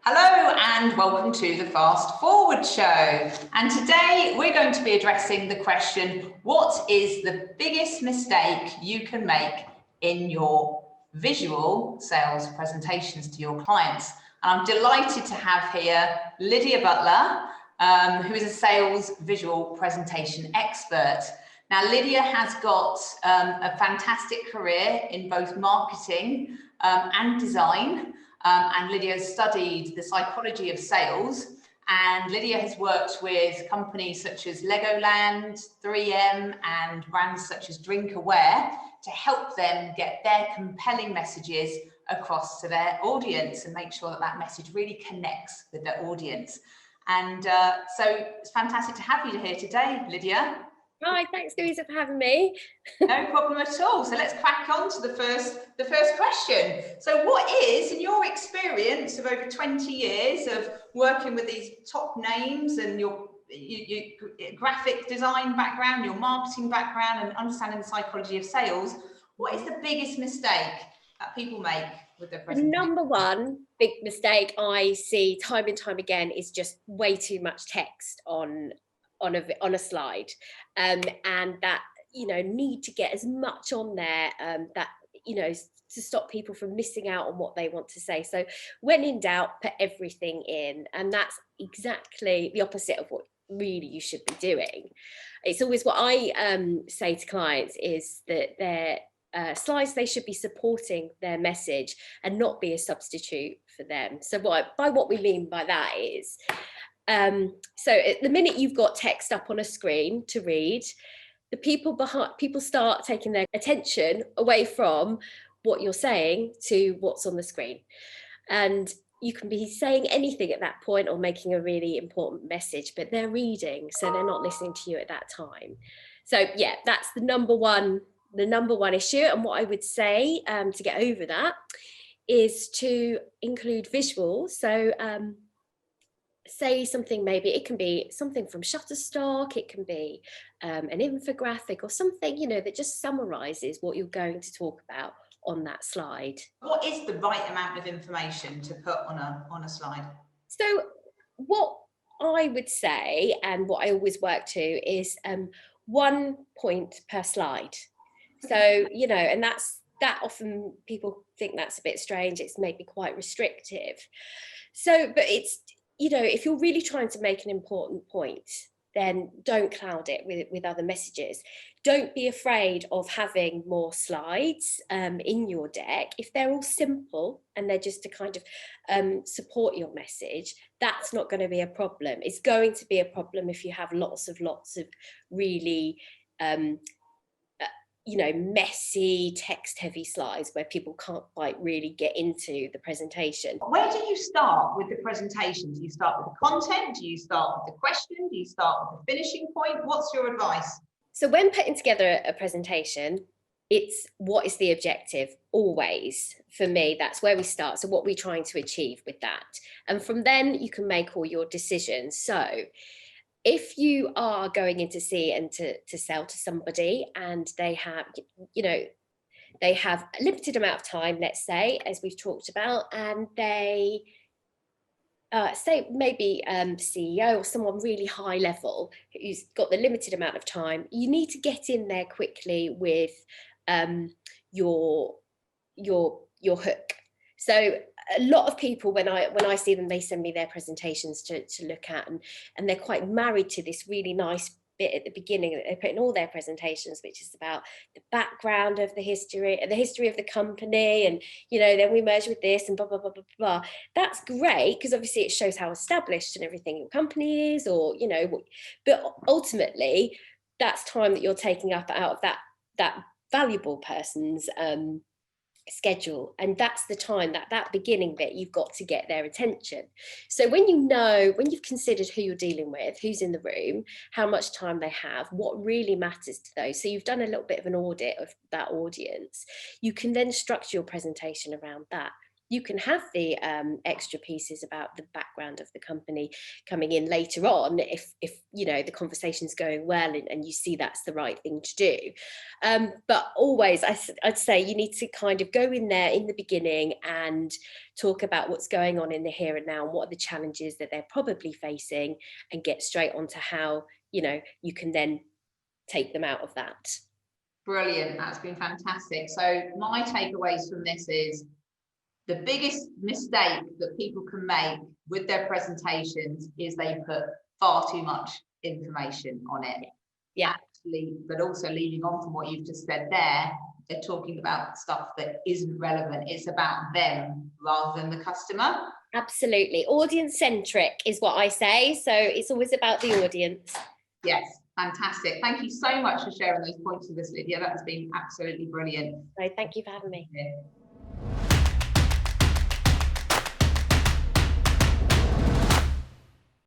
Hello and welcome to the Fast Forward Show. And today we're going to be addressing the question, what is the biggest mistake you can make in your visual sales presentations to your clients? And I'm delighted to have here Lydia Butler, who is a sales visual presentation expert. Now, Lydia has got a fantastic career in both marketing and design. And Lydia has studied the psychology of sales, and Lydia has worked with companies such as Legoland, 3M, and brands such as Drinkaware to help them get their compelling messages across to their audience and make sure that that message really connects with their audience. And so it's fantastic to have you here today, Lydia. Hi, thanks Louisa for having me. No problem at all. So let's crack on to the first question. So what is, in your experience of over 20 years of working with these top names and your graphic design background, your marketing background, and understanding the psychology of sales, what is the biggest mistake that people make with their presentation? The number one big mistake I see time and time again is just way too much text on a slide, and that need to get as much on there that to stop people from missing out on what they want to say. So when in doubt, put everything in, and that's exactly the opposite of what really you should be doing. It's always what I say to clients is that their slides, they should be supporting their message and not be a substitute for them. So what we mean by that is so at the minute you've got text up on a screen to read, the people start taking their attention away from what you're saying to what's on the screen. And you can be saying anything at that point or making a really important message, but they're reading, so they're not listening to you at that time. So yeah, that's the number one issue. And what I would say to get over that is to include visuals. So say something, maybe it can be something from Shutterstock, it can be an infographic or something, that just summarizes what you're going to talk about on that slide. What is the right amount of information to put on a slide? So what I would say, and what I always work to, is 1 point per slide. So, and that often people think that's a bit strange, it's maybe quite restrictive. So, but it's, if you're really trying to make an important point, then don't cloud it with other messages. Don't be afraid of having more slides in your deck. If they're all simple and they're just to kind of support your message, that's not going to be a problem. It's going to be a problem if you have lots of really messy, text-heavy slides where people can't quite really get into the presentation. Where do you start with the presentation? Do you start with the content? Do you start with the question? Do you start with the finishing point? What's your advice? So when putting together a presentation, it's what is the objective? Always, for me, that's where we start. So what we're trying to achieve with that. And from then you can make all your decisions. So if you are going in to see and to sell to somebody, and they have, they have a limited amount of time, let's say, as we've talked about, and they say maybe CEO or someone really high level who's got the limited amount of time, you need to get in there quickly with your hook. So a lot of people, when I see them, they send me their presentations to look at, and they're quite married to this really nice bit at the beginning that they put in all their presentations, which is about the background of the history of the company, and then we merge with this and blah blah blah blah blah. That's great because obviously it shows how established and everything your company is, or but ultimately that's time that you're taking up out of that valuable person's schedule, and that's the time, that beginning bit, you've got to get their attention. So when you've considered who you're dealing with, who's in the room, how much time they have, what really matters to those, so you've done a little bit of an audit of that audience, you can then structure your presentation around that. you can have the extra pieces about the background of the company coming in later on if you know the conversation's going well and you see that's the right thing to do. But always I'd say you need to kind of go in there in the beginning and talk about what's going on in the here and now and what are the challenges that they're probably facing, and get straight onto how, you know, you can then take them out of that. Brilliant, that's been fantastic. So my takeaways from this is the biggest mistake that people can make with their presentations is they put far too much information on it. Yeah. Actually, but also leading on from what you've just said there, they're talking about stuff that isn't relevant. It's about them rather than the customer. Absolutely. Audience centric is what I say. So it's always about the audience. Yes, fantastic. Thank you so much for sharing those points with us, Lydia. That has been absolutely brilliant. So thank you for having me. Yeah.